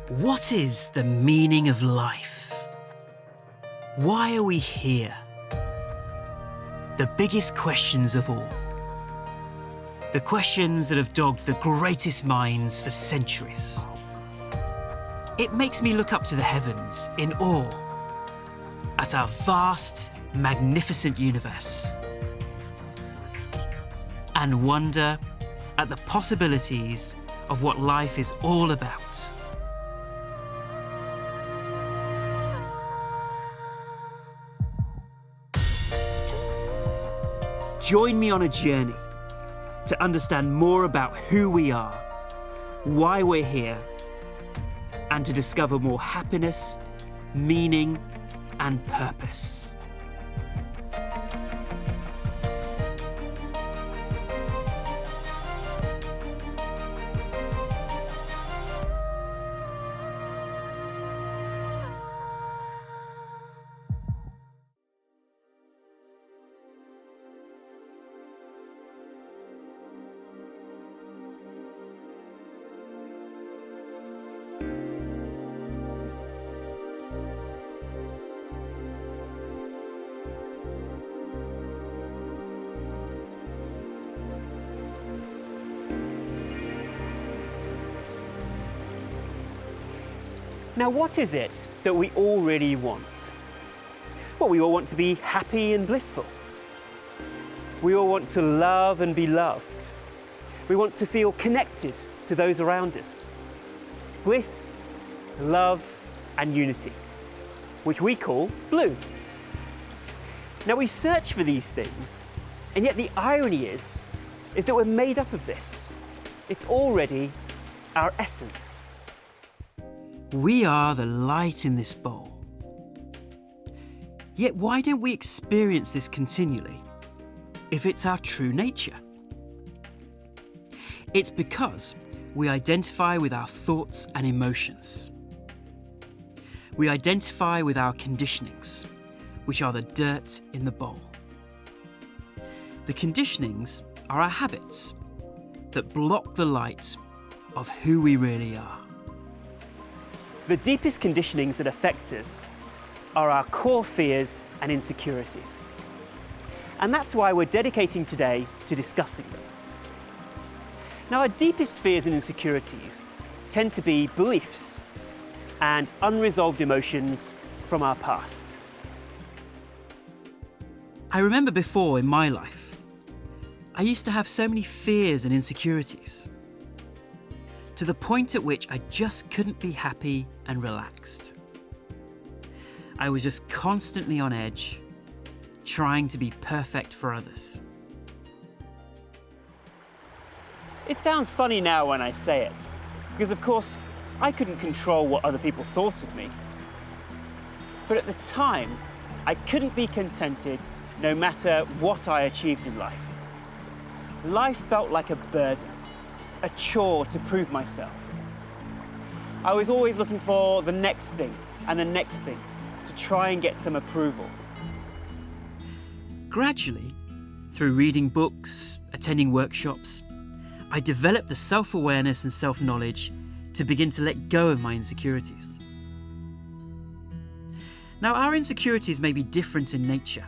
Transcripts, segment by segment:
What is the meaning of life? Why are we here? The biggest questions of all. The questions that have dogged the greatest minds for centuries. It makes me look up to the heavens in awe at our vast, magnificent universe and wonder at the possibilities of what life is all about. Join me on a journey to understand more about who we are, why we're here, and to discover more happiness, meaning, and purpose. Now, what is it that we all really want? Well, we all want to be happy and blissful. We all want to love and be loved. We want to feel connected to those around us. Bliss, love, and unity, which we call blue. Now, we search for these things, and yet the irony is that we're made up of this. It's already our essence. We are the light in this bowl. Yet why don't we experience this continually if it's our true nature? It's because we identify with our thoughts and emotions. We identify with our conditionings, which are the dirt in the bowl. The conditionings are our habits that block the light of who we really are. The deepest conditionings that affect us are our core fears and insecurities. And that's why we're dedicating today to discussing them. Now, our deepest fears and insecurities tend to be beliefs and unresolved emotions from our past. I remember before in my life, I used to have so many fears and insecurities, to the point at which I just couldn't be happy and relaxed. I was just constantly on edge, trying to be perfect for others. It sounds funny now when I say it, because of course I couldn't control what other people thought of me. But at the time, I couldn't be contented no matter what I achieved in life. Life felt like a burden, a chore to prove myself. I was always looking for the next thing and the next thing to try and get some approval. Gradually, through reading books, attending workshops, I developed the self-awareness and self-knowledge to begin to let go of my insecurities. Now, our insecurities may be different in nature,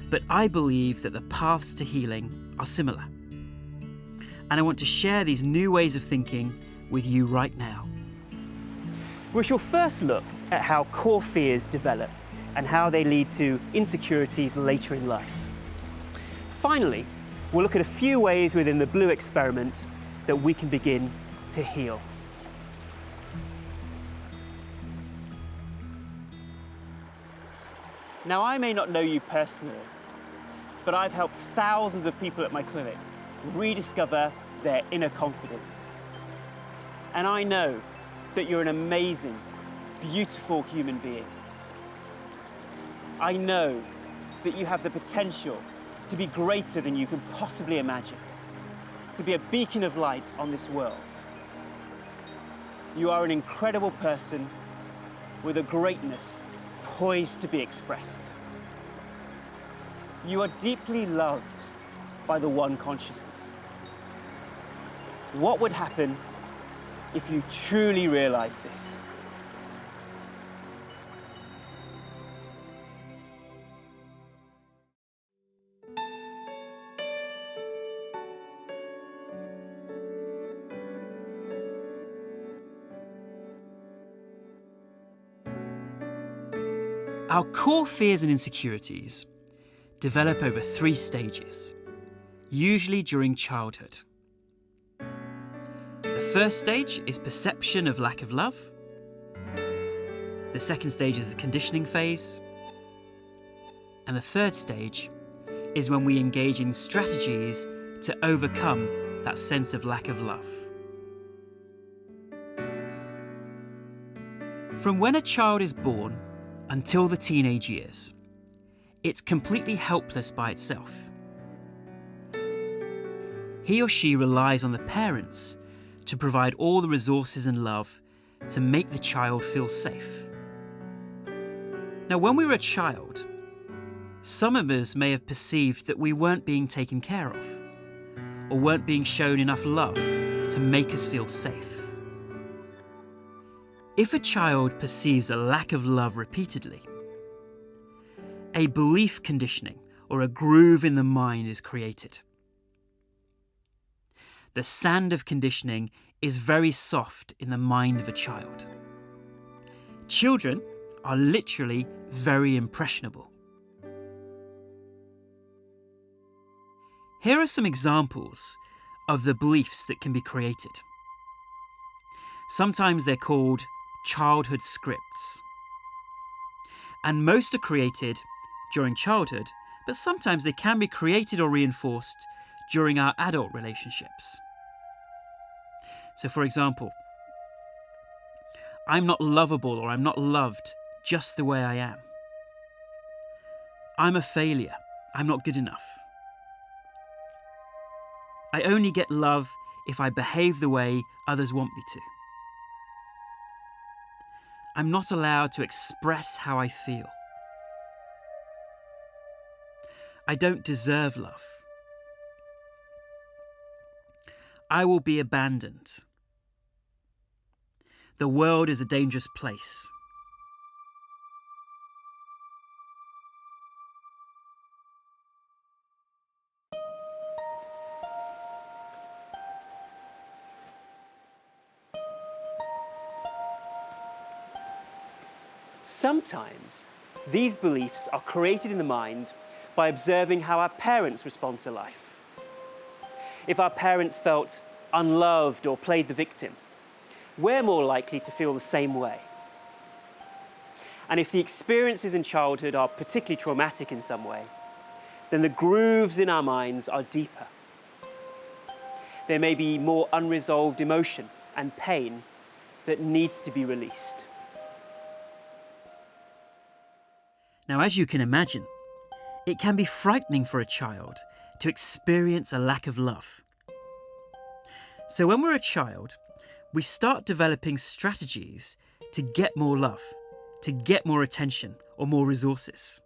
but I believe that the paths to healing are similar. And I want to share these new ways of thinking with you right now. We shall first look at how core fears develop and how they lead to insecurities later in life. Finally, we'll look at a few ways within the blue experiment that we can begin to heal. Now, I may not know you personally, but I've helped thousands of people at my clinic rediscover their inner confidence. And I know that you're an amazing, beautiful human being. I know that you have the potential to be greater than you can possibly imagine, to be a beacon of light on this world. You are an incredible person with a greatness poised to be expressed. You are deeply loved by the one consciousness. What would happen if you truly realise this. Our core fears and insecurities develop over 3 stages, usually during childhood. The first stage is perception of lack of love. The second stage is the conditioning phase. And the third stage is when we engage in strategies to overcome that sense of lack of love. From when a child is born until the teenage years, it's completely helpless by itself. He or she relies on the parents to provide all the resources and love to make the child feel safe. Now, when we were a child, some of us may have perceived that we weren't being taken care of, or weren't being shown enough love to make us feel safe. If a child perceives a lack of love repeatedly, a belief conditioning or a groove in the mind is created. The sand of conditioning is very soft in the mind of a child. Children are literally very impressionable. Here are some examples of the beliefs that can be created. Sometimes they're called childhood scripts. And most are created during childhood, but sometimes they can be created or reinforced during our adult relationships. So, for example, I'm not lovable or I'm not loved just the way I am. I'm a failure. I'm not good enough. I only get love if I behave the way others want me to. I'm not allowed to express how I feel. I don't deserve love. I will be abandoned. The world is a dangerous place. Sometimes these beliefs are created in the mind by observing how our parents respond to life. If our parents felt unloved or played the victim, we're more likely to feel the same way. And if the experiences in childhood are particularly traumatic in some way, then the grooves in our minds are deeper. There may be more unresolved emotion and pain that needs to be released. Now, as you can imagine, it can be frightening for a child to experience a lack of love. So when we're a child, we start developing strategies to get more love, to get more attention or more resources.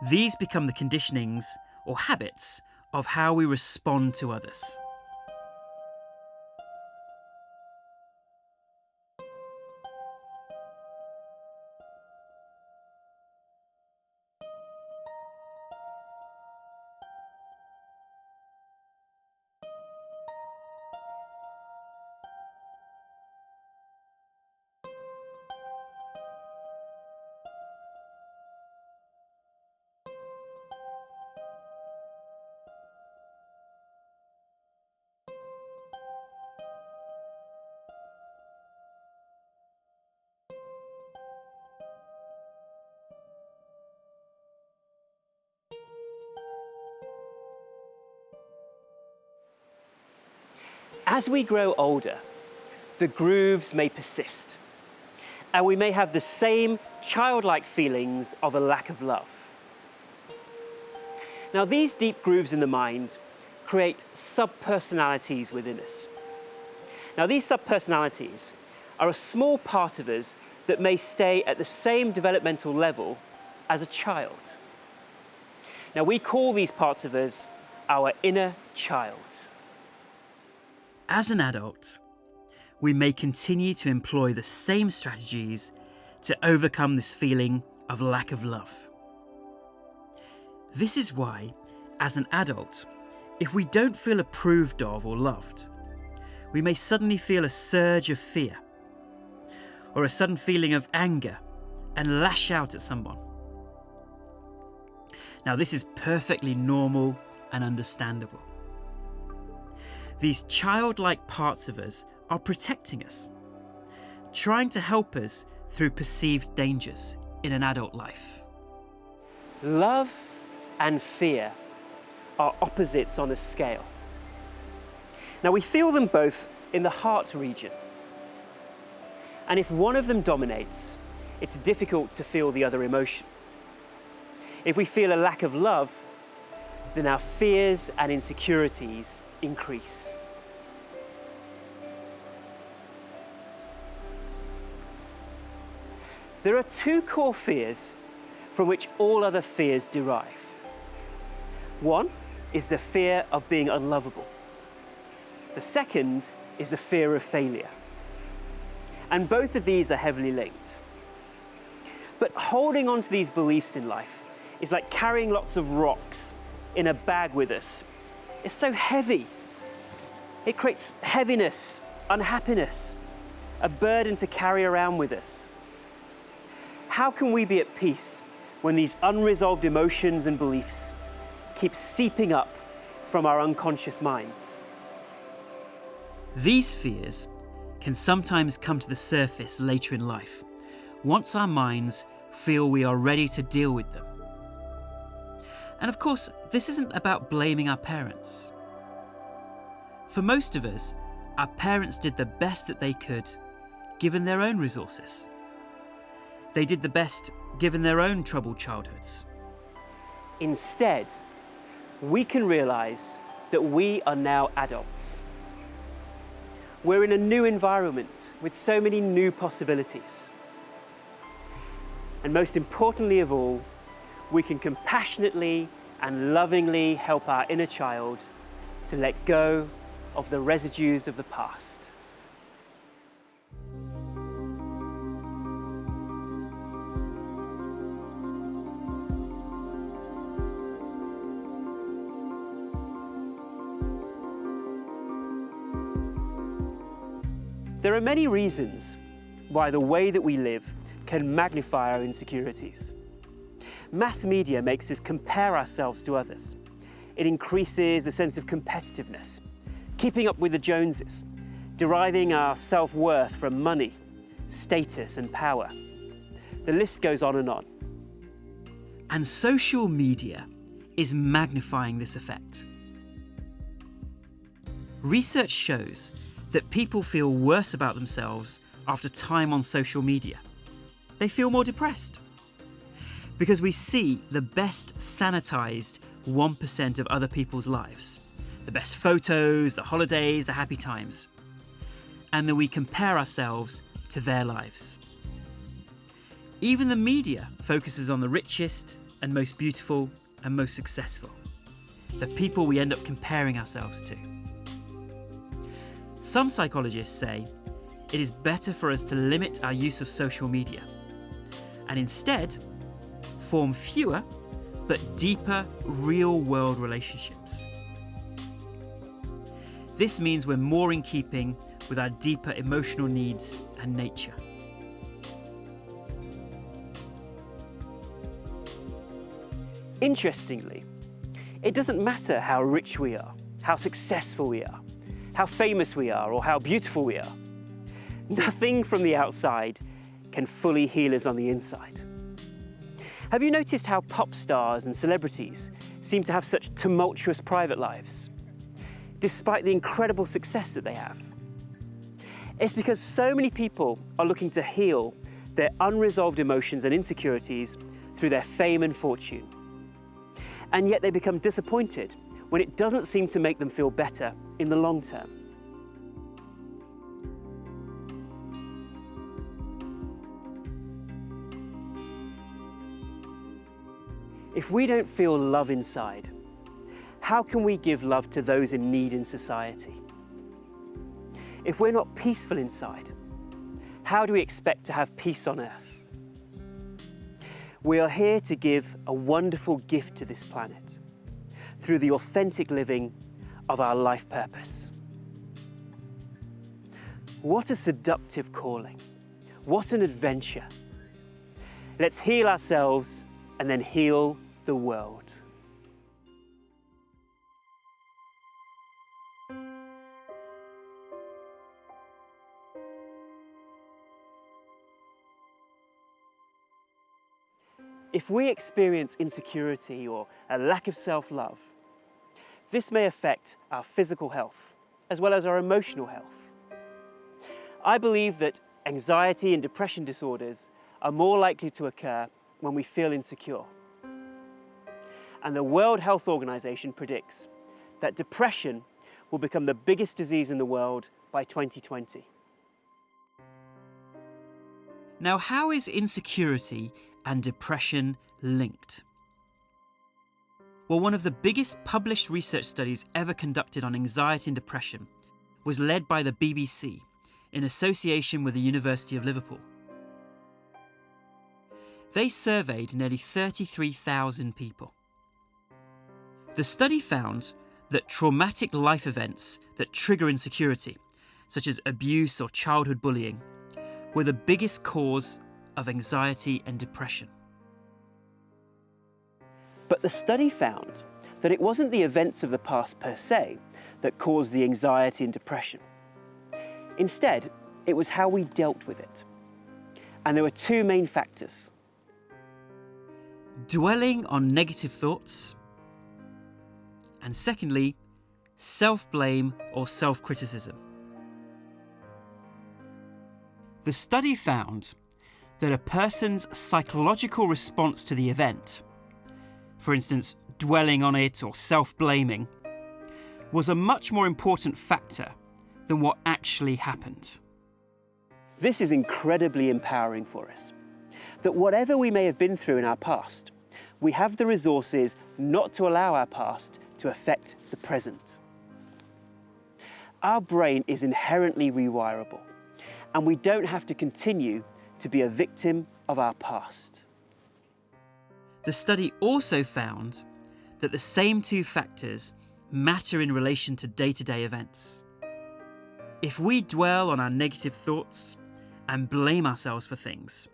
These become the conditionings or habits of how we respond to others. As we grow older, the grooves may persist, and we may have the same childlike feelings of a lack of love. Now, these deep grooves in the mind create subpersonalities within us. Now, these subpersonalities are a small part of us that may stay at the same developmental level as a child. Now, we call these parts of us our inner child. as an adult, we may continue to employ the same strategies to overcome this feeling of lack of love. This is why, as an adult, if we don't feel approved of or loved, we may suddenly feel a surge of fear or a sudden feeling of anger and lash out at someone. Now, this is perfectly normal and understandable. These childlike parts of us are protecting us, trying to help us through perceived dangers in an adult life. Love and fear are opposites on a scale. Now, we feel them both in the heart region. And if one of them dominates, it's difficult to feel the other emotion. If we feel a lack of love, then our fears and insecurities increase. There are two core fears from which all other fears derive. One is the fear of being unlovable. The second is the fear of failure. And both of these are heavily linked. But holding on to these beliefs in life is like carrying lots of rocks in a bag with us. It's so heavy. It creates heaviness, unhappiness, a burden to carry around with us. How can we be at peace when these unresolved emotions and beliefs keep seeping up from our unconscious minds? These fears can sometimes come to the surface later in life, once our minds feel we are ready to deal with them. And of course, this isn't about blaming our parents. For most of us, our parents did the best that they could, given their own resources. They did the best given their own troubled childhoods. Instead, we can realize that we are now adults. We're in a new environment with so many new possibilities. And most importantly of all, we can compassionately and lovingly help our inner child to let go of the residues of the past. There are many reasons why the way that we live can magnify our insecurities. Mass media makes us compare ourselves to others. It increases the sense of competitiveness, keeping up with the Joneses, deriving our self-worth from money, status and power. The list goes on and on. And social media is magnifying this effect. Research shows that people feel worse about themselves after time on social media. They feel more depressed because we see the best sanitized 1% of other people's lives, the best photos, the holidays, the happy times, and then we compare ourselves to their lives. Even the media focuses on the richest and most beautiful and most successful, the people we end up comparing ourselves to. Some psychologists say it is better for us to limit our use of social media and instead form fewer but deeper real-world relationships. This means we're more in keeping with our deeper emotional needs and nature. Interestingly, it doesn't matter how rich we are, how successful we are, how famous we are, or how beautiful we are. Nothing from the outside can fully heal us on the inside. Have you noticed how pop stars and celebrities seem to have such tumultuous private lives, despite the incredible success that they have? It's because so many people are looking to heal their unresolved emotions and insecurities through their fame and fortune. And yet they become disappointed when it doesn't seem to make them feel better in the long term. If we don't feel love inside, how can we give love to those in need in society? If we're not peaceful inside, how do we expect to have peace on earth? We are here to give a wonderful gift to this planet through the authentic living of our life purpose. What a seductive calling. What an adventure. Let's heal ourselves and then heal the world. If we experience insecurity or a lack of self-love, this may affect our physical health as well as our emotional health. I believe that anxiety and depression disorders are more likely to occur when we feel insecure. And the World Health Organization predicts that depression will become the biggest disease in the world by 2020. Now, how is insecurity and depression linked? Well, one of the biggest published research studies ever conducted on anxiety and depression was led by the BBC in association with the University of Liverpool. They surveyed nearly 33,000 people. The study found that traumatic life events that trigger insecurity, such as abuse or childhood bullying, were the biggest cause of anxiety and depression. But the study found that it wasn't the events of the past per se that caused the anxiety and depression. Instead, it was how we dealt with it. And there were two main factors. Dwelling on negative thoughts, and secondly, self-blame or self-criticism. The study found that a person's psychological response to the event, for instance, dwelling on it or self-blaming, was a much more important factor than what actually happened. This is incredibly empowering for us, that whatever we may have been through in our past, we have the resources not to allow our past to affect the present. Our brain is inherently rewirable, and we don't have to continue to be a victim of our past. The study also found that the same two factors matter in relation to day-to-day events. If we dwell on our negative thoughts and blame ourselves for things,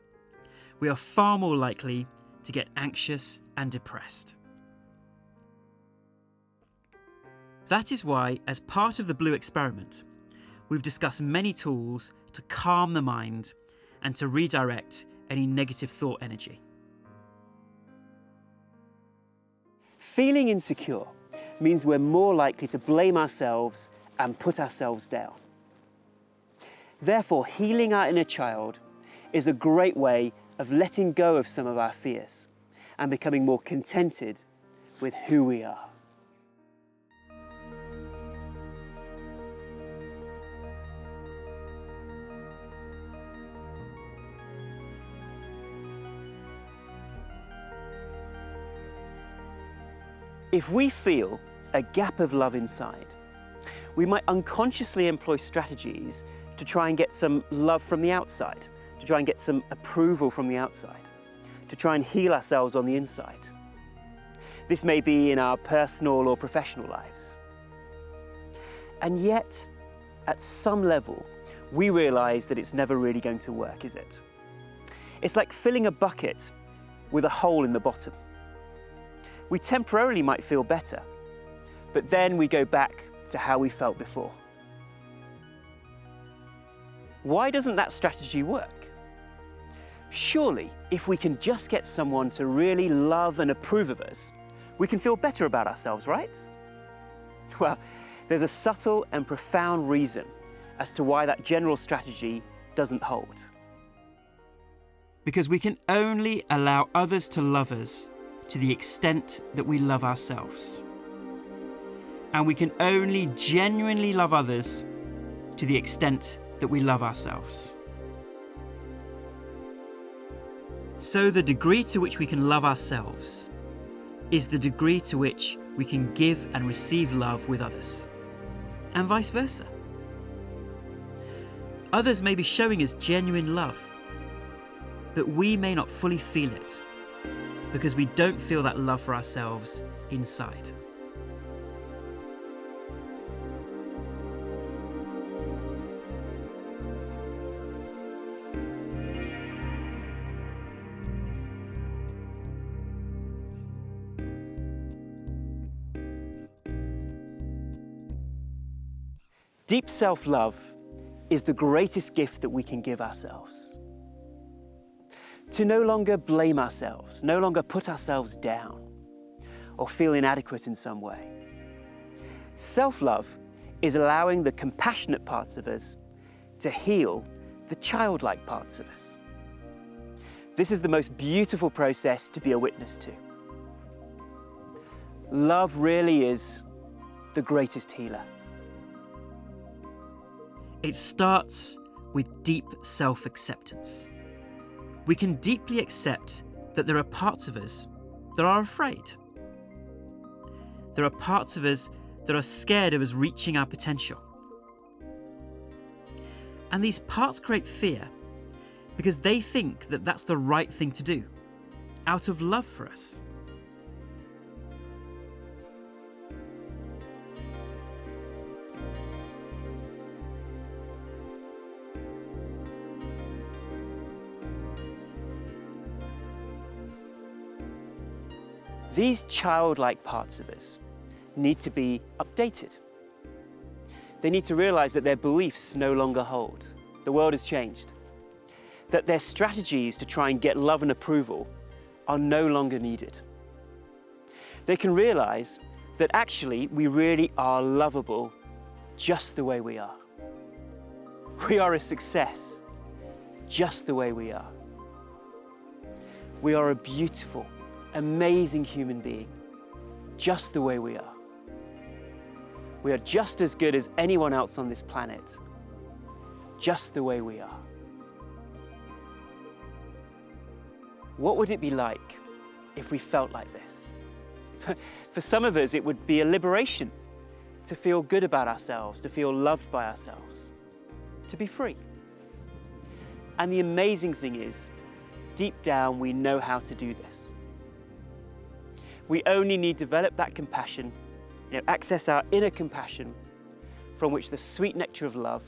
we are far more likely to get anxious and depressed. That is why, as part of the Blue experiment, we've discussed many tools to calm the mind and to redirect any negative thought energy. Feeling insecure means we're more likely to blame ourselves and put ourselves down. Therefore, healing our inner child is a great way of letting go of some of our fears and becoming more contented with who we are. If we feel a gap of love inside, we might unconsciously employ strategies to try and get some love from the outside, to try and get some approval from the outside, to try and heal ourselves on the inside. This may be in our personal or professional lives. And yet, at some level, we realise that it's never really going to work, is it? It's like filling a bucket with a hole in the bottom. We temporarily might feel better, but then we go back to how we felt before. Why doesn't that strategy work? Surely, if we can just get someone to really love and approve of us, we can feel better about ourselves, right? Well, there's a subtle and profound reason as to why that general strategy doesn't hold. Because we can only allow others to love us to the extent that we love ourselves. And we can only genuinely love others to the extent that we love ourselves. So the degree to which we can love ourselves is the degree to which we can give and receive love with others, and vice versa. Others may be showing us genuine love, but we may not fully feel it because we don't feel that love for ourselves inside. Deep self-love is the greatest gift that we can give ourselves. To no longer blame ourselves, no longer put ourselves down, or feel inadequate in some way. Self-love is allowing the compassionate parts of us to heal the childlike parts of us. This is the most beautiful process to be a witness to. Love really is the greatest healer. It starts with deep self-acceptance. We can deeply accept that there are parts of us that are afraid. There are parts of us that are scared of us reaching our potential. And these parts create fear because they think that that's the right thing to do, out of love for us. These childlike parts of us need to be updated. They need to realize that their beliefs no longer hold. The world has changed. That their strategies to try and get love and approval are no longer needed. They can realize that actually we really are lovable just the way we are. We are a success just the way we are. We are a beautiful, amazing human being, just the way we are. We are just as good as anyone else on this planet, just the way we are. What would it be like if we felt like this? For some of us, it would be a liberation to feel good about ourselves, to feel loved by ourselves, to be free. And the amazing thing is, deep down, we know how to do this. We only need to develop that compassion, access our inner compassion from which the sweet nectar of love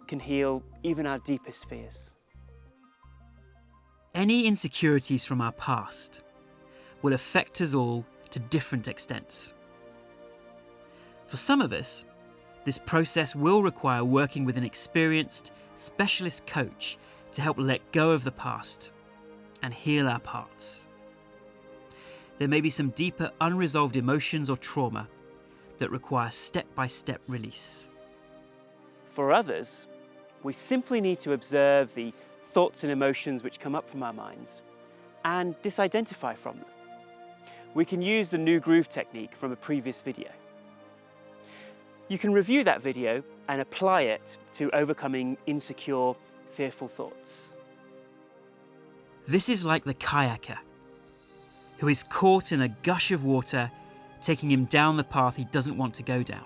can heal even our deepest fears. Any insecurities from our past will affect us all to different extents. For some of us, this process will require working with an experienced, specialist coach to help let go of the past and heal our parts. There may be some deeper unresolved emotions or trauma that require step-by-step release. For others, we simply need to observe the thoughts and emotions which come up from our minds and disidentify from them. We can use the new groove technique from a previous video. You can review that video and apply it to overcoming insecure, fearful thoughts. This is like the kayaker who is caught in a gush of water, taking him down the path he doesn't want to go down.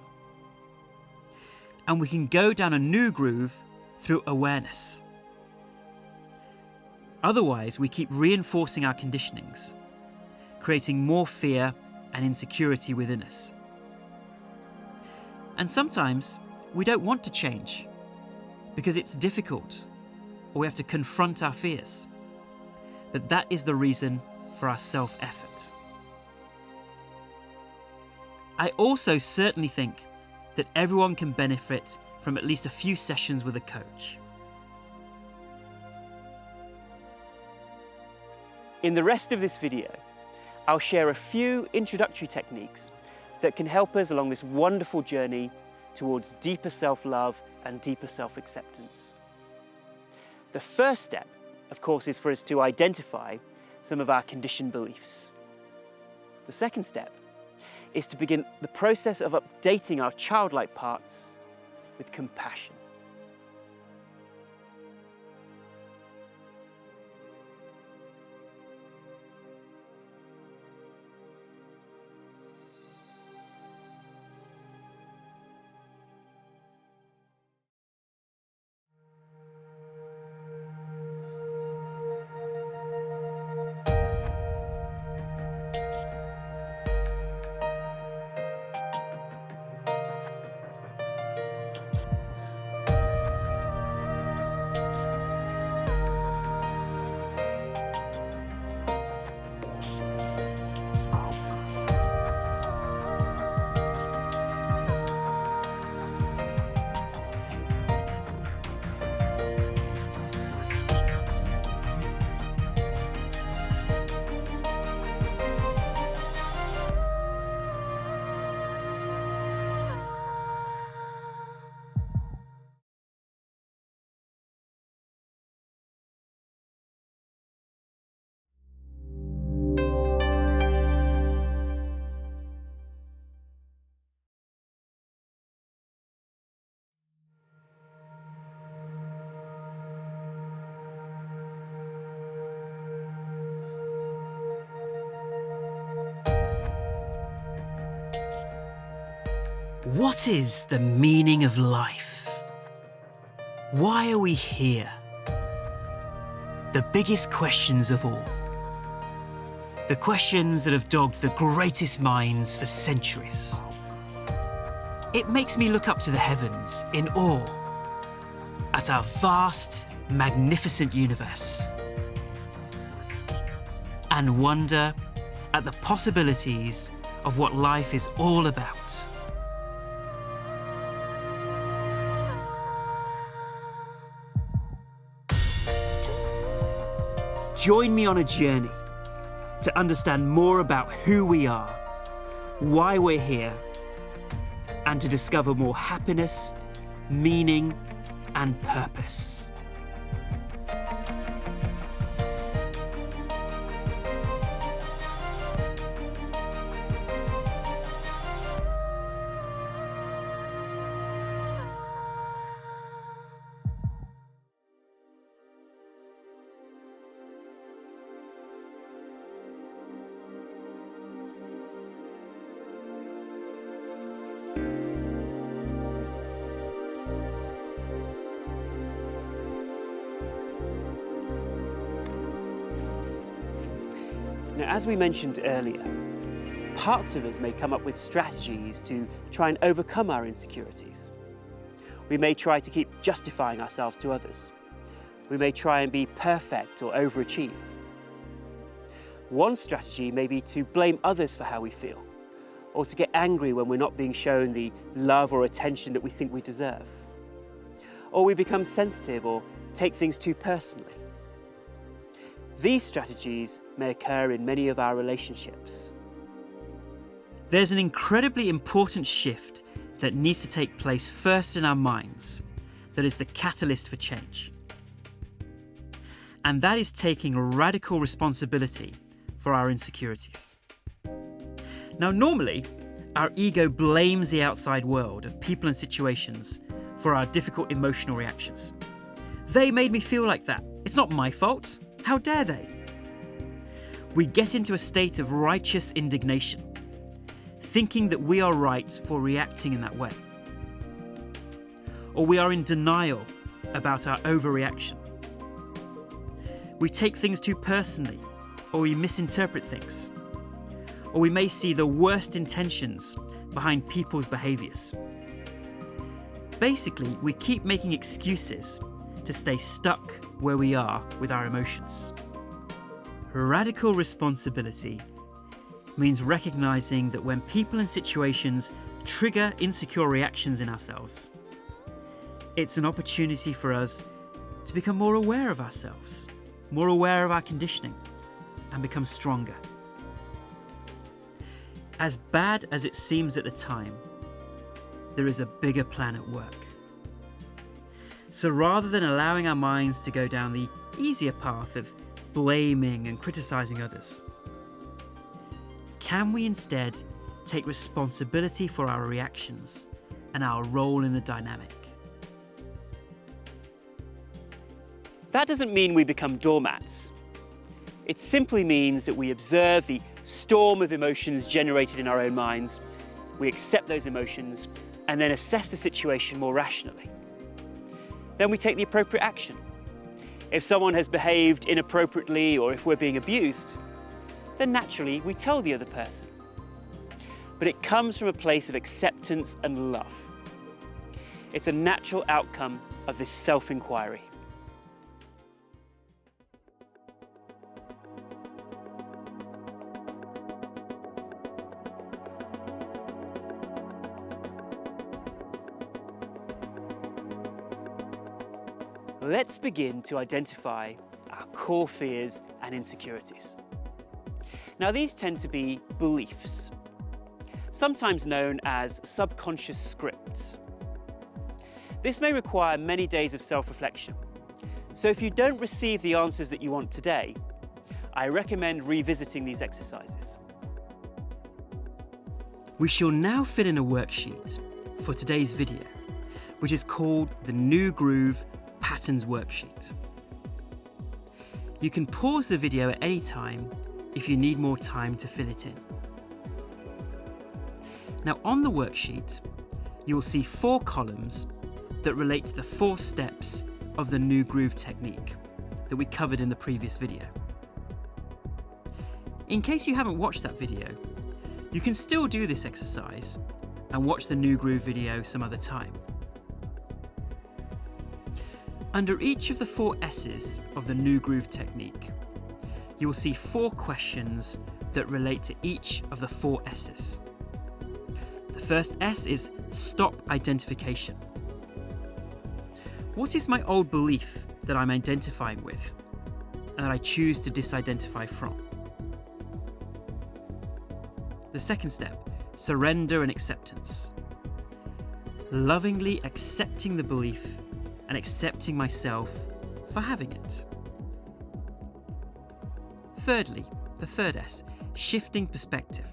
And we can go down a new groove through awareness. Otherwise, we keep reinforcing our conditionings, creating more fear and insecurity within us. And sometimes we don't want to change because it's difficult or we have to confront our fears. But that is the reason for our self-effort. I also certainly think that everyone can benefit from at least a few sessions with a coach. In the rest of this video, I'll share a few introductory techniques that can help us along this wonderful journey towards deeper self-love and deeper self-acceptance. The first step, of course, is for us to identify some of our conditioned beliefs. The second step is to begin the process of updating our childlike parts with compassion. What is the meaning of life? Why are we here? The biggest questions of all. The questions that have dogged the greatest minds for centuries. It makes me look up to the heavens in awe at our vast, magnificent universe and wonder at the possibilities of what life is all about. Join me on a journey to understand more about who we are, why we're here, and to discover more happiness, meaning, and purpose. Now, as we mentioned earlier, parts of us may come up with strategies to try and overcome our insecurities. We may try to keep justifying ourselves to others. We may try and be perfect or overachieve. One strategy may be to blame others for how we feel, or to get angry when we're not being shown the love or attention that we think we deserve. Or we become sensitive or take things too personally. These strategies may occur in many of our relationships. There's an incredibly important shift that needs to take place first in our minds that is the catalyst for change. And that is taking radical responsibility for our insecurities. Now, normally, our ego blames the outside world of people and situations for our difficult emotional reactions. They made me feel like that. It's not my fault. How dare they? We get into a state of righteous indignation, thinking that we are right for reacting in that way. Or we are in denial about our overreaction. We take things too personally, or we misinterpret things. Or we may see the worst intentions behind people's behaviours. Basically, we keep making excuses to stay stuck where we are with our emotions. Radical responsibility means recognizing that when people and situations trigger insecure reactions in ourselves, it's an opportunity for us to become more aware of ourselves, more aware of our conditioning, and become stronger. As bad as it seems at the time, there is a bigger plan at work. So rather than allowing our minds to go down the easier path of blaming and criticizing others, can we instead take responsibility for our reactions and our role in the dynamic? That doesn't mean we become doormats. It simply means that we observe the storm of emotions generated in our own minds, we accept those emotions, and then assess the situation more rationally. Then we take the appropriate action. If someone has behaved inappropriately or if we're being abused, then naturally we tell the other person. But it comes from a place of acceptance and love. It's a natural outcome of this self-inquiry. Let's begin to identify our core fears and insecurities. Now, these tend to be beliefs, sometimes known as subconscious scripts. This may require many days of self-reflection. So if you don't receive the answers that you want today, I recommend revisiting these exercises. We shall now fill in a worksheet for today's video, which is called the New Groove Patterns Worksheet. You can pause the video at any time if you need more time to fill it in. Now, on the worksheet, you will see 4 columns that relate to the 4 steps of the new groove technique that we covered in the previous video. In case you haven't watched that video, you can still do this exercise and watch the new groove video some other time. Under each of the 4 S's of the new groove technique, you will see 4 questions that relate to each of the 4 S's. The first S is stop identification. What is my old belief that I'm identifying with and that I choose to disidentify from? The second step, surrender and acceptance. Lovingly accepting the belief and accepting myself for having it. Thirdly, the third S, shifting perspective.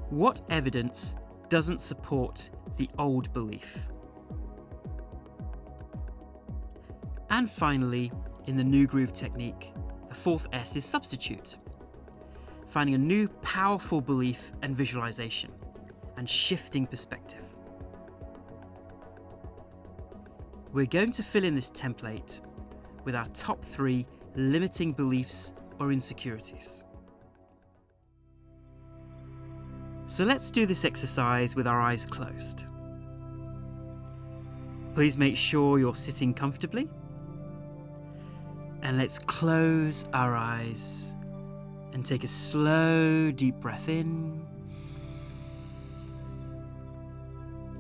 What evidence doesn't support the old belief? And finally, in the new groove technique, the fourth S is substitute. Finding a new powerful belief and visualization, and shifting perspective. We're going to fill in this template with our top 3 limiting beliefs or insecurities. So let's do this exercise with our eyes closed. Please make sure you're sitting comfortably. And let's close our eyes and take a slow, deep breath in.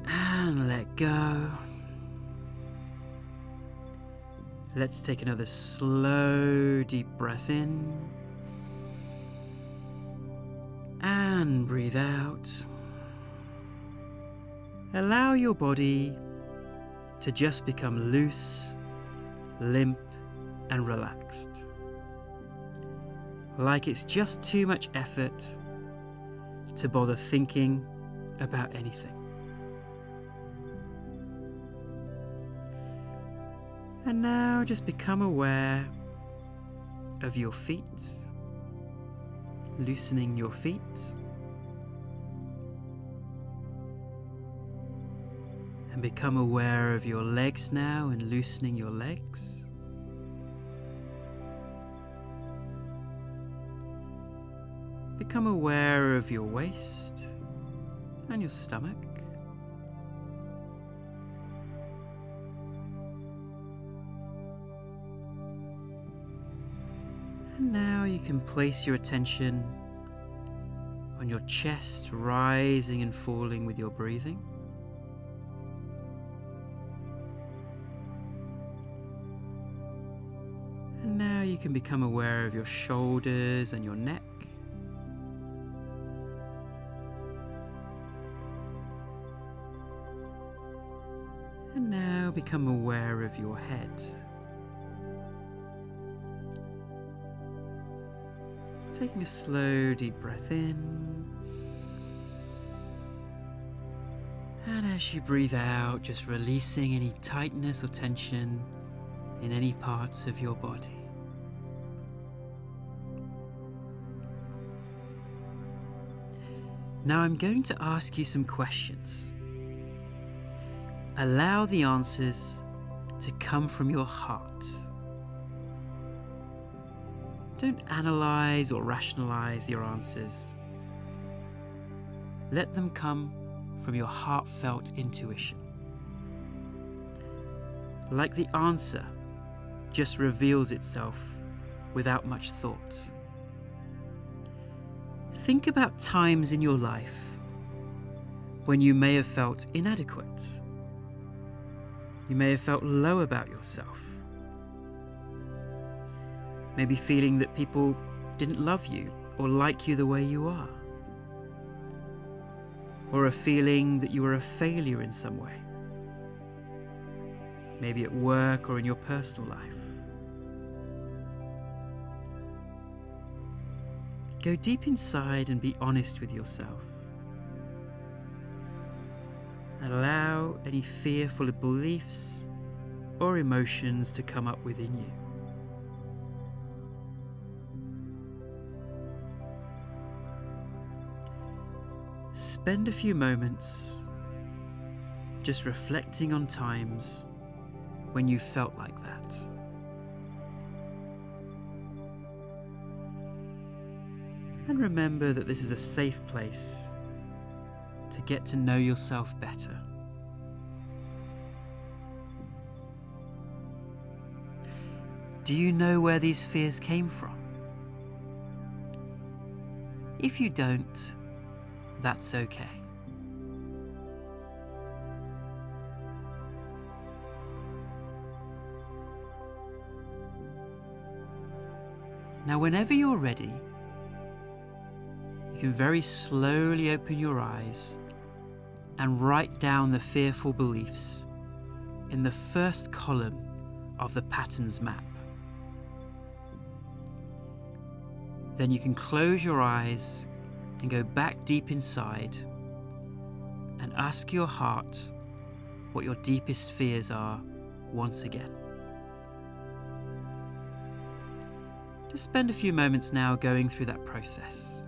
And let go. Let's take another slow, deep breath in. And breathe out. Allow your body to just become loose, limp, and relaxed. Like it's just too much effort to bother thinking about anything. And now just become aware of your feet, loosening your feet. And become aware of your legs now and loosening your legs. Become aware of your waist and your stomach. And now you can place your attention on your chest, rising and falling with your breathing. And now you can become aware of your shoulders and your neck. And now become aware of your head. Taking a slow, deep breath in. And as you breathe out, just releasing any tightness or tension in any parts of your body. Now I'm going to ask you some questions. Allow the answers to come from your heart. Don't analyze or rationalize your answers. Let them come from your heartfelt intuition. Like the answer just reveals itself without much thought. Think about times in your life when you may have felt inadequate. You may have felt low about yourself. Maybe feeling that people didn't love you or like you the way you are. Or a feeling that you were a failure in some way. Maybe at work or in your personal life. Go deep inside and be honest with yourself. Allow any fearful beliefs or emotions to come up within you. Spend a few moments just reflecting on times when you felt like that. And remember that this is a safe place to get to know yourself better. Do you know where these fears came from? If you don't, that's okay. Now, whenever you're ready, you can very slowly open your eyes and write down the fearful beliefs in the first column of the patterns map. Then you can close your eyes and go back deep inside and ask your heart what your deepest fears are once again. Just spend a few moments now going through that process.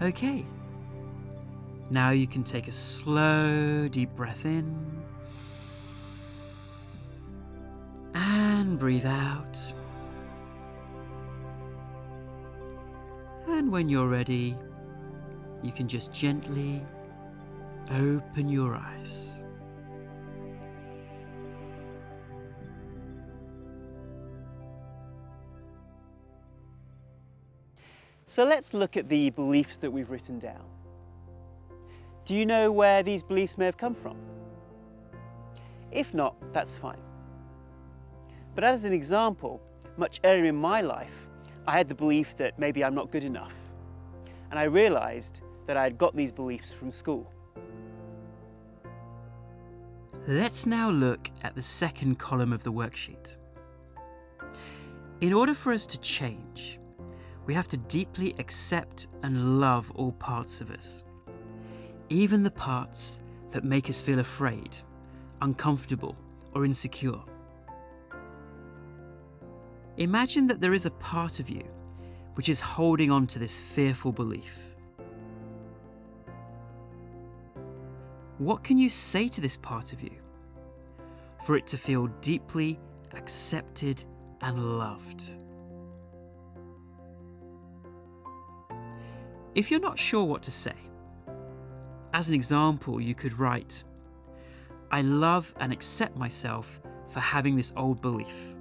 Okay, now you can take a slow, deep breath in and breathe out. And when you're ready, you can just gently open your eyes. So let's look at the beliefs that we've written down. Do you know where these beliefs may have come from? If not, that's fine. But as an example, much earlier in my life, I had the belief that maybe I'm not good enough. And I realised that I had got these beliefs from school. Let's now look at the second column of the worksheet. In order for us to change, we have to deeply accept and love all parts of us, even the parts that make us feel afraid, uncomfortable, or insecure. Imagine that there is a part of you which is holding on to this fearful belief. What can you say to this part of you for it to feel deeply accepted and loved? If you're not sure what to say, as an example, you could write, "I love and accept myself for having this old belief."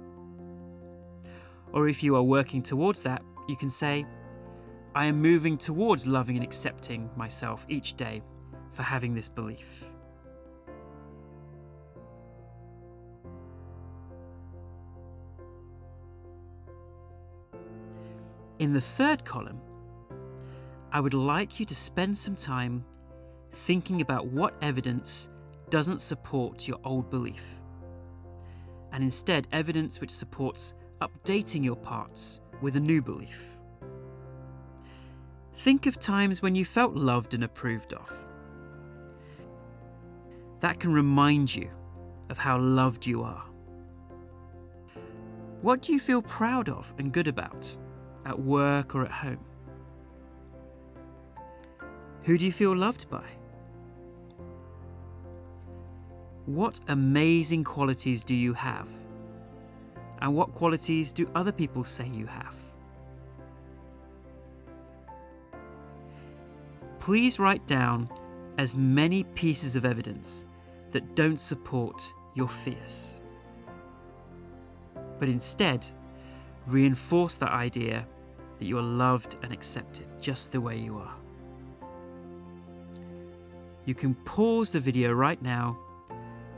Or if you are working towards that, you can say, I am moving towards loving and accepting myself each day for having this belief. In the third column, I would like you to spend some time thinking about what evidence doesn't support your old belief, and instead evidence which supports updating your parts with a new belief. Think of times when you felt loved and approved of. That can remind you of how loved you are. What do you feel proud of and good about at work or at home? Who do you feel loved by? What amazing qualities do you have? And what qualities do other people say you have? Please write down as many pieces of evidence that don't support your fears, but instead reinforce the idea that you are loved and accepted just the way you are. You can pause the video right now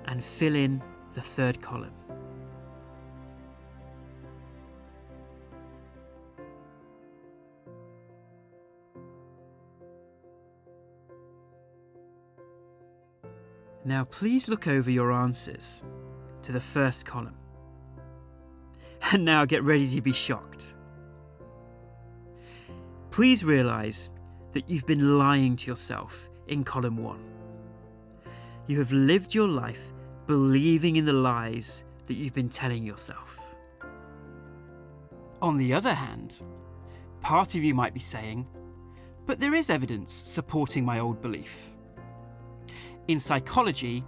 and fill in the third column. Now please look over your answers to the first column. And now get ready to be shocked. Please realise that you've been lying to yourself in column 1. You have lived your life believing in the lies that you've been telling yourself. On the other hand, part of you might be saying, but there is evidence supporting my old belief. In psychology,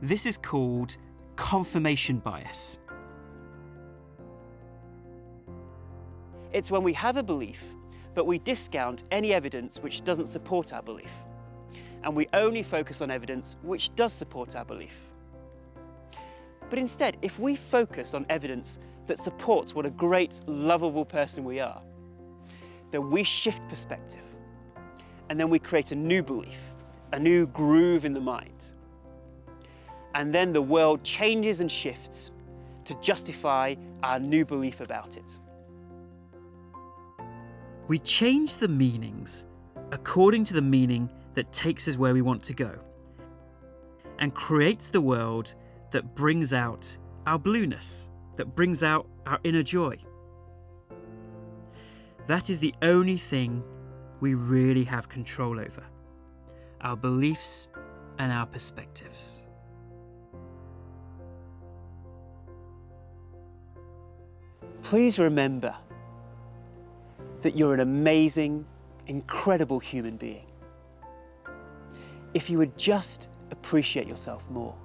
this is called confirmation bias. It's when we have a belief, but we discount any evidence which doesn't support our belief. And we only focus on evidence which does support our belief. But instead, if we focus on evidence that supports what a great, lovable person we are, then we shift perspective. And then we create a new belief, a new groove in the mind. And then the world changes and shifts to justify our new belief about it. We change the meanings according to the meaning that takes us where we want to go, and creates the world that brings out our blueness, that brings out our inner joy. That is the only thing we really have control over: our beliefs and our perspectives. Please remember that you're an amazing, incredible human being. If you would just appreciate yourself more.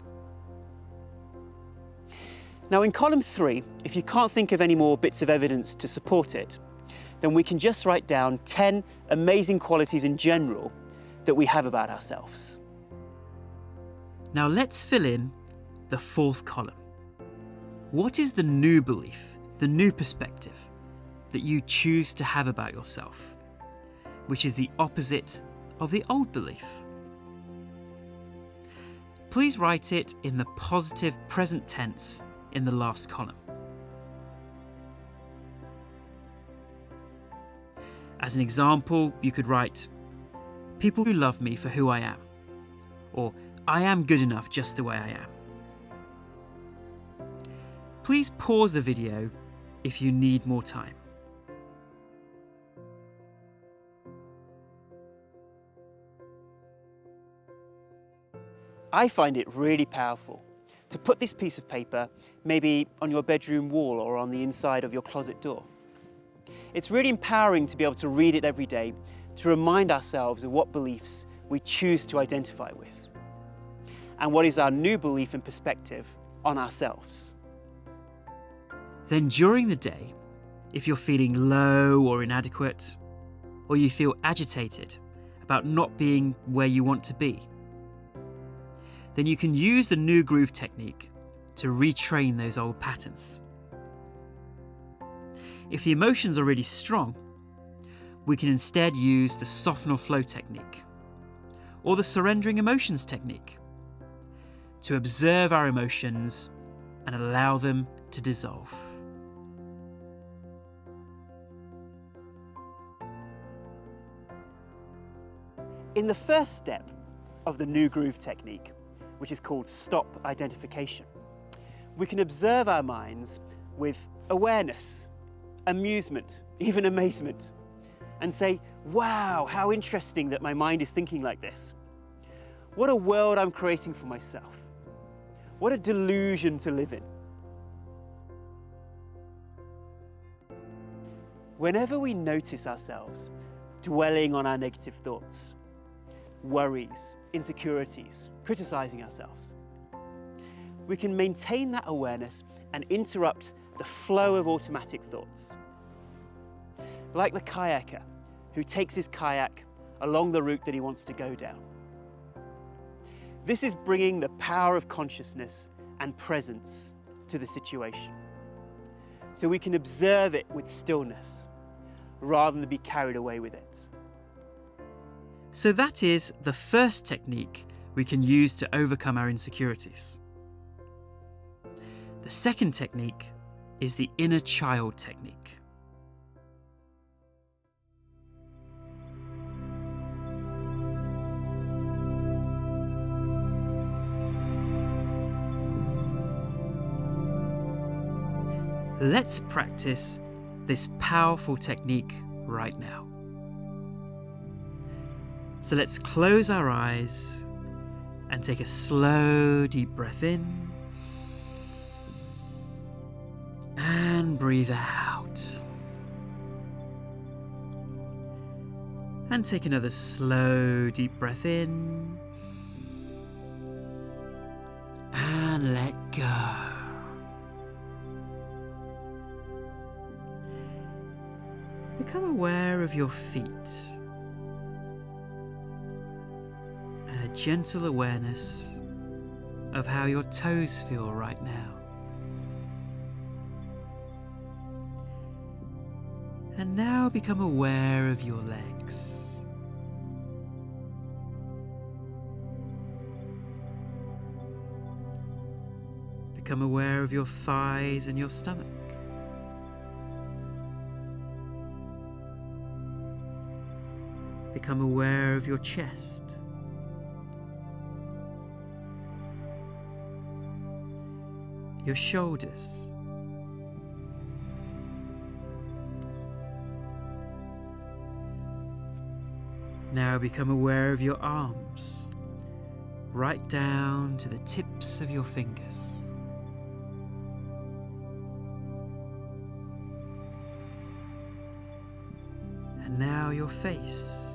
Now in column 3, if you can't think of any more bits of evidence to support it, then we can just write down 10 amazing qualities in general that we have about ourselves. Now let's fill in the fourth column. What is the new belief, the new perspective that you choose to have about yourself, which is the opposite of the old belief? Please write it in the positive present tense in the last column. As an example, you could write, people who love me for who I am, or I am good enough just the way I am. Please pause the video if you need more time. I find it really powerful to put this piece of paper maybe on your bedroom wall or on the inside of your closet door. It's really empowering to be able to read it every day, to remind ourselves of what beliefs we choose to identify with, and what is our new belief and perspective on ourselves. Then during the day, if you're feeling low or inadequate, or you feel agitated about not being where you want to be, then you can use the new groove technique to retrain those old patterns. If the emotions are really strong, we can instead use the soften or flow technique, or the surrendering emotions technique, to observe our emotions and allow them to dissolve. In the first step of the new groove technique, which is called stop identification, we can observe our minds with awareness, amusement, even amazement, and say, wow, how interesting that my mind is thinking like this. What a world I'm creating for myself. What a delusion to live in. Whenever we notice ourselves dwelling on our negative thoughts, worries, insecurities, criticizing ourselves, we can maintain that awareness and interrupt the flow of automatic thoughts. Like the kayaker who takes his kayak along the route that he wants to go down. This is bringing the power of consciousness and presence to the situation, so we can observe it with stillness rather than be carried away with it. So that is the first technique we can use to overcome our insecurities. The second technique is the inner child technique. Let's practice this powerful technique right now. So let's close our eyes and take a slow, deep breath in and breathe out. And take another slow, deep breath in and let go. Become aware of your feet and a gentle awareness of how your toes feel right now. And now become aware of your legs. Become aware of your thighs and your stomach. Become aware of your chest. Your shoulders. Now become aware of your arms, right down to the tips of your fingers. And now your face.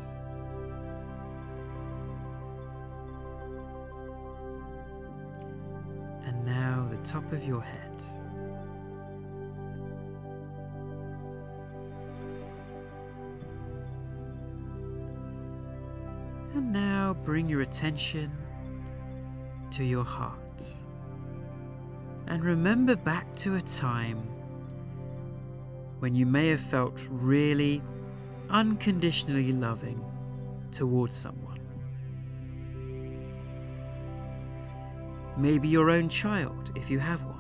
And now the top of your head. And now bring your attention to your heart. And remember back to a time when you may have felt really unconditionally loving towards someone. Maybe your own child, if you have one.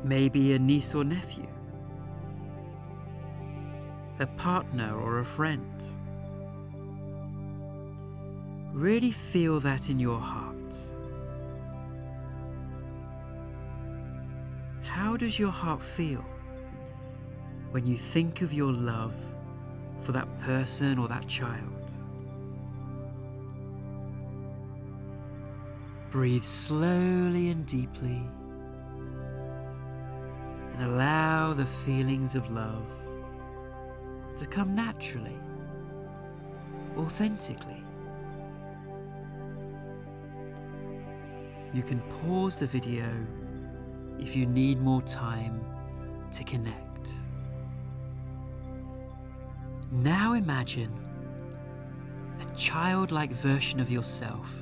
Maybe a niece or nephew. A partner or a friend. Really feel that in your heart. How does your heart feel when you think of your love for that person or that child? Breathe slowly and deeply and allow the feelings of love to come naturally, authentically. You can pause the video if you need more time to connect. Now imagine a childlike version of yourself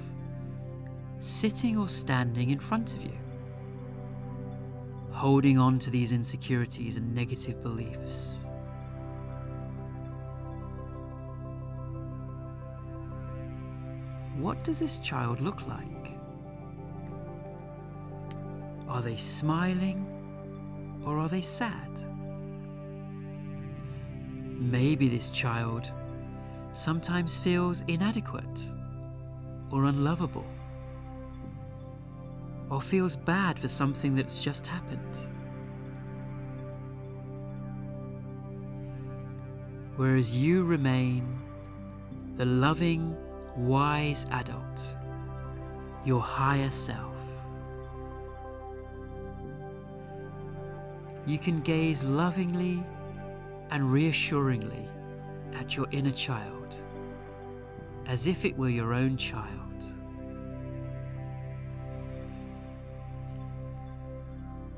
sitting or standing in front of you, holding on to these insecurities and negative beliefs. what does this child look like? Are they smiling or are they sad? Maybe this child sometimes feels inadequate or unlovable, or feels bad for something that's just happened. Whereas you remain the loving, wise adult, your higher self. You can gaze lovingly and reassuringly at your inner child, as if it were your own child.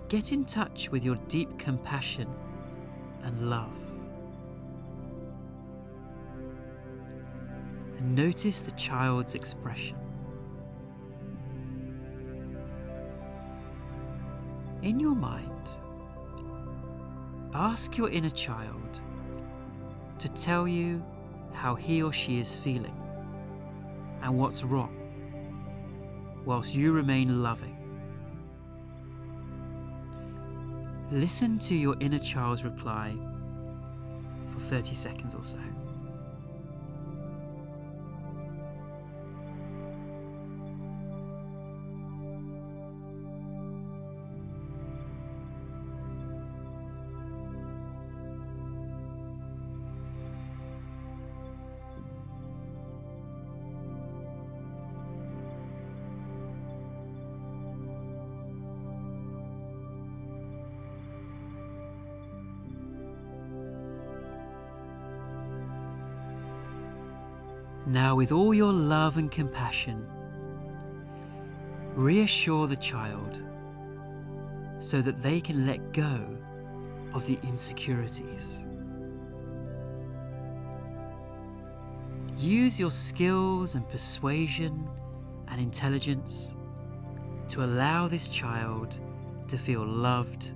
Get in touch with your deep compassion and love. And notice the child's expression. In your mind, ask your inner child to tell you how he or she is feeling and what's wrong, whilst you remain loving. Listen to your inner child's reply for 30 seconds or so. Now, with all your love and compassion, reassure the child so that they can let go of the insecurities. Use your skills and persuasion and intelligence to allow this child to feel loved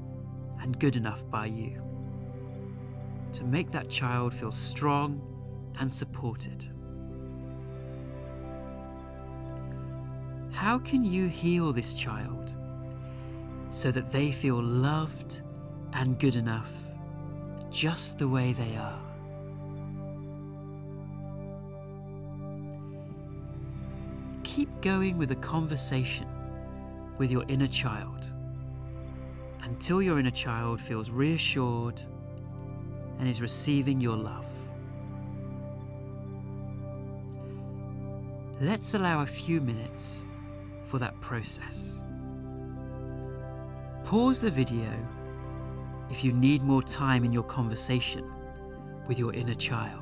and good enough by you, to make that child feel strong and supported. How can you heal this child so that they feel loved and good enough just the way they are? Keep going with the conversation with your inner child until your inner child feels reassured and is receiving your love. Let's allow a few minutes for that process. Pause the video if you need more time in your conversation with your inner child.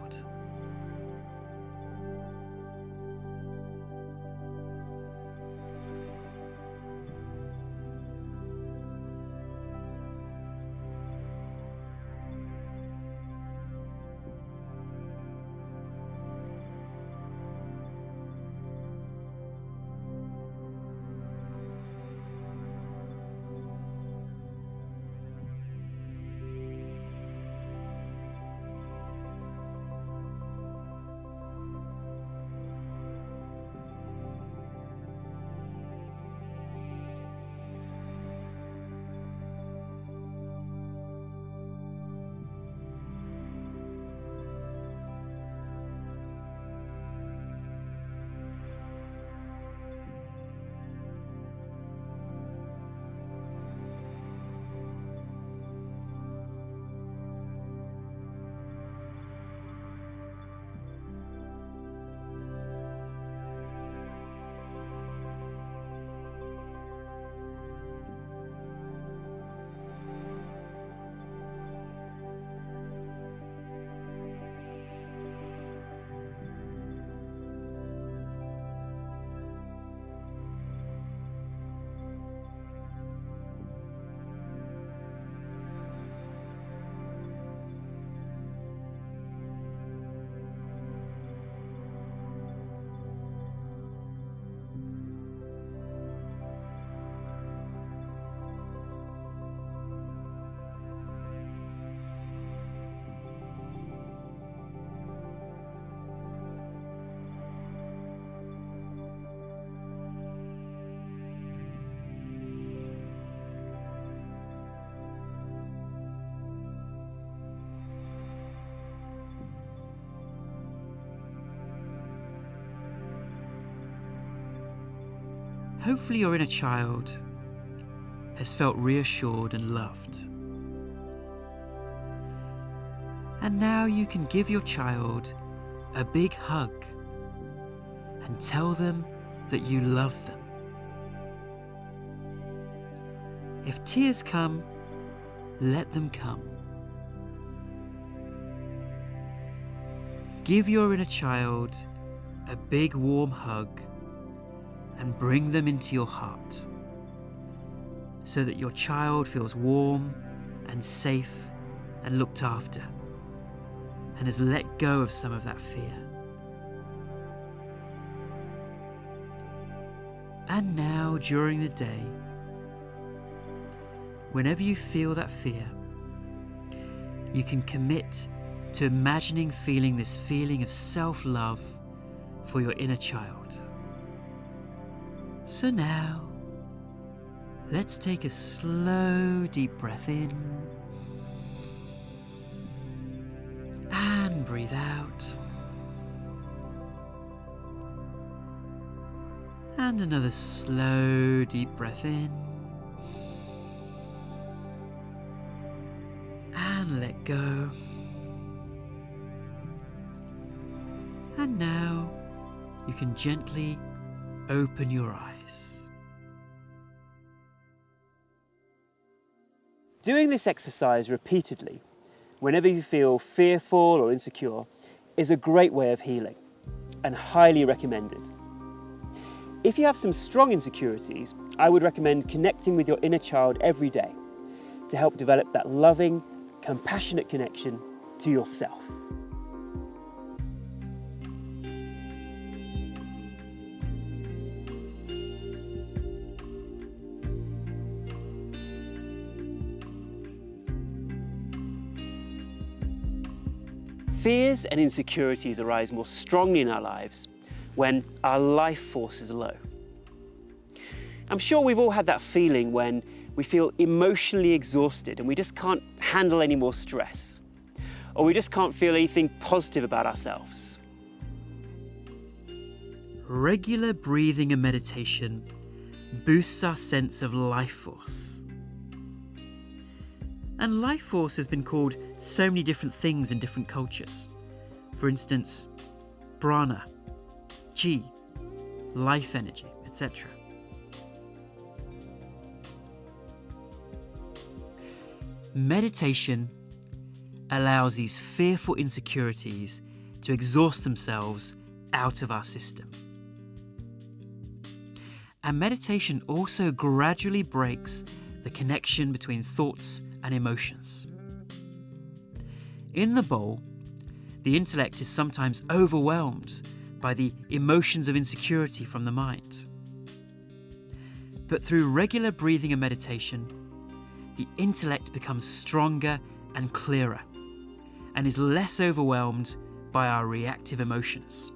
Hopefully your inner child has felt reassured and loved. And now you can give your child a big hug and tell them that you love them. If tears come, let them come. Give your inner child a big warm hug and bring them into your heart so that your child feels warm and safe and looked after and has let go of some of that fear. And now, during the day, whenever you feel that fear, you can commit to imagining feeling this feeling of self-love for your inner child. So now, let's take a slow, deep breath in and breathe out. And another slow, deep breath in and let go. And now you can gently open your eyes. Doing this exercise repeatedly, whenever you feel fearful or insecure, is a great way of healing and highly recommended. If you have some strong insecurities, I would recommend connecting with your inner child every day to help develop that loving, compassionate connection to yourself. Fears and insecurities arise more strongly in our lives when our life force is low. I'm sure we've all had that feeling when we feel emotionally exhausted and we just can't handle any more stress, or we just can't feel anything positive about ourselves. Regular breathing and meditation boosts our sense of life force. And life force has been called so many different things in different cultures. For instance, prana, chi, life energy, etc. Meditation allows these fearful insecurities to exhaust themselves out of our system. And meditation also gradually breaks the connection between thoughts and emotions. In the bowl, the intellect is sometimes overwhelmed by the emotions of insecurity from the mind. But through regular breathing and meditation, the intellect becomes stronger and clearer and is less overwhelmed by our reactive emotions,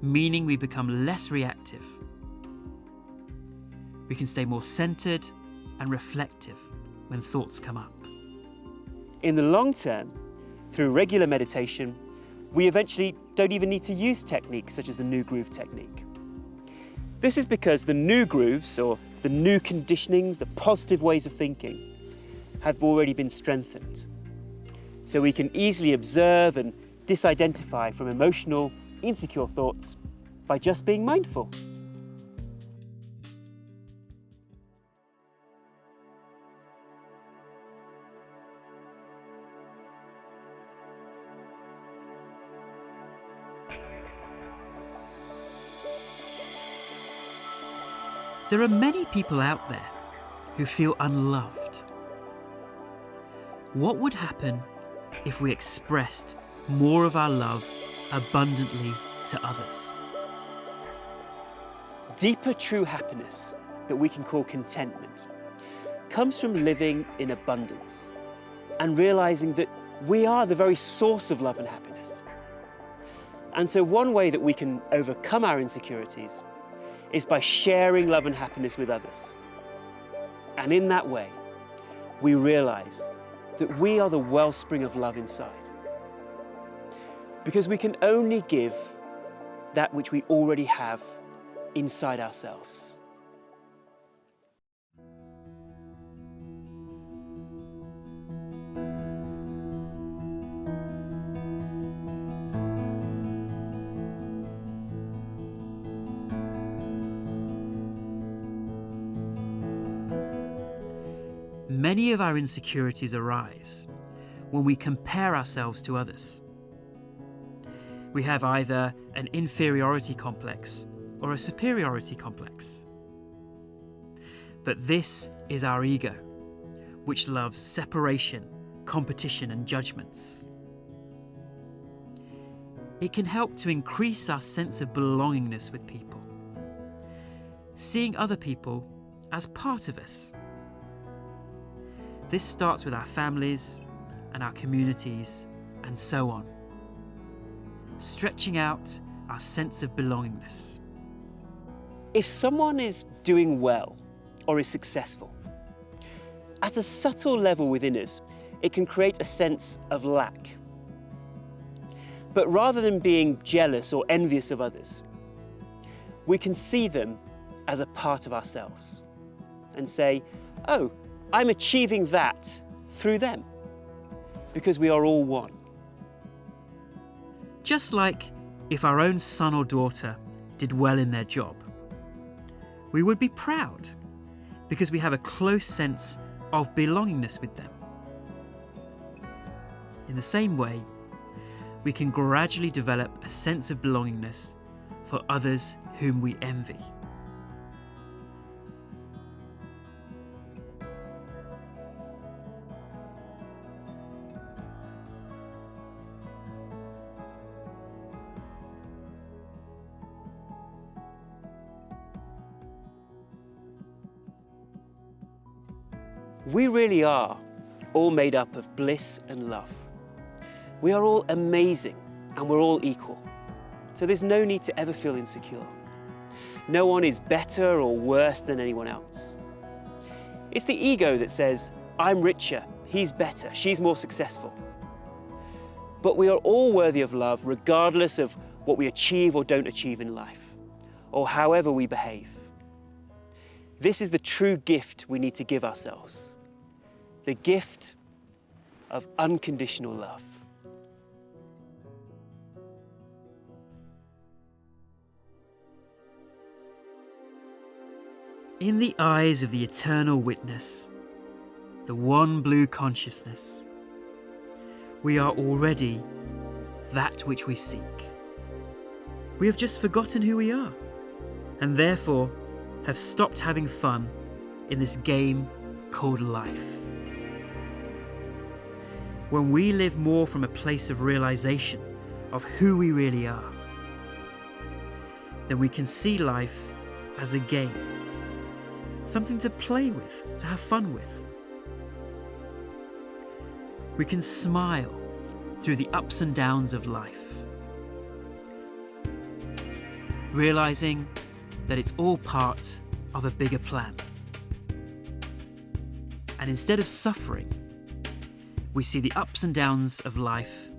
meaning we become less reactive. We can stay more centered and reflective when thoughts come up. In the long term, through regular meditation, we eventually don't even need to use techniques such as the new groove technique. This is because the new grooves, or the new conditionings, the positive ways of thinking, have already been strengthened. So we can easily observe and disidentify from emotional, insecure thoughts by just being mindful. There are many people out there who feel unloved. What would happen if we expressed more of our love abundantly to others? Deeper true happiness, that we can call contentment, comes from living in abundance and realizing that we are the very source of love and happiness. And so one way that we can overcome our insecurities is by sharing love and happiness with others. And in that way, we realize that we are the wellspring of love inside. Because we can only give that which we already have inside ourselves. Many of our insecurities arise when we compare ourselves to others. We have either an inferiority complex or a superiority complex. But this is our ego, which loves separation, competition, and judgments. It can help to increase our sense of belongingness with people, seeing other people as part of us. This starts with our families and our communities and so on, stretching out our sense of belongingness. If someone is doing well or is successful, at a subtle level within us, it can create a sense of lack. But rather than being jealous or envious of others, we can see them as a part of ourselves and say, oh, I'm achieving that through them, because we are all one. Just like if our own son or daughter did well in their job, we would be proud because we have a close sense of belongingness with them. In the same way, we can gradually develop a sense of belongingness for others whom we envy. We really are all made up of bliss and love. We are all amazing and we're all equal. So there's no need to ever feel insecure. No one is better or worse than anyone else. It's the ego that says, I'm richer, he's better, she's more successful. But we are all worthy of love regardless of what we achieve or don't achieve in life, or however we behave. This is the true gift we need to give ourselves. The gift of unconditional love. In the eyes of the eternal witness, the one blue consciousness, we are already that which we seek. We have just forgotten who we are, and therefore have stopped having fun in this game called life. When we live more from a place of realization of who we really are, then we can see life as a game, something to play with, to have fun with. We can smile through the ups and downs of life, realizing that it's all part of a bigger plan. And instead of suffering, we see the ups and downs of life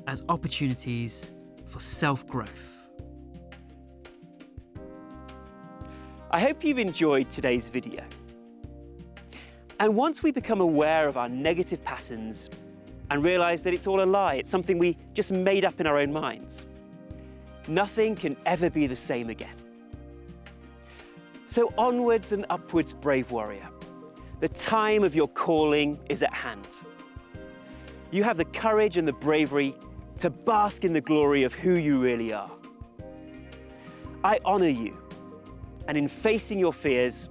as opportunities for self-growth. I hope you've enjoyed today's video. And once we become aware of our negative patterns and realize that it's all a lie, it's something we just made up in our own minds, nothing can ever be the same again. So onwards and upwards, brave warrior. The time of your calling is at hand. You have the courage and the bravery to bask in the glory of who you really are. I honor you, and in facing your fears,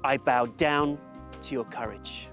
I bow down to your courage.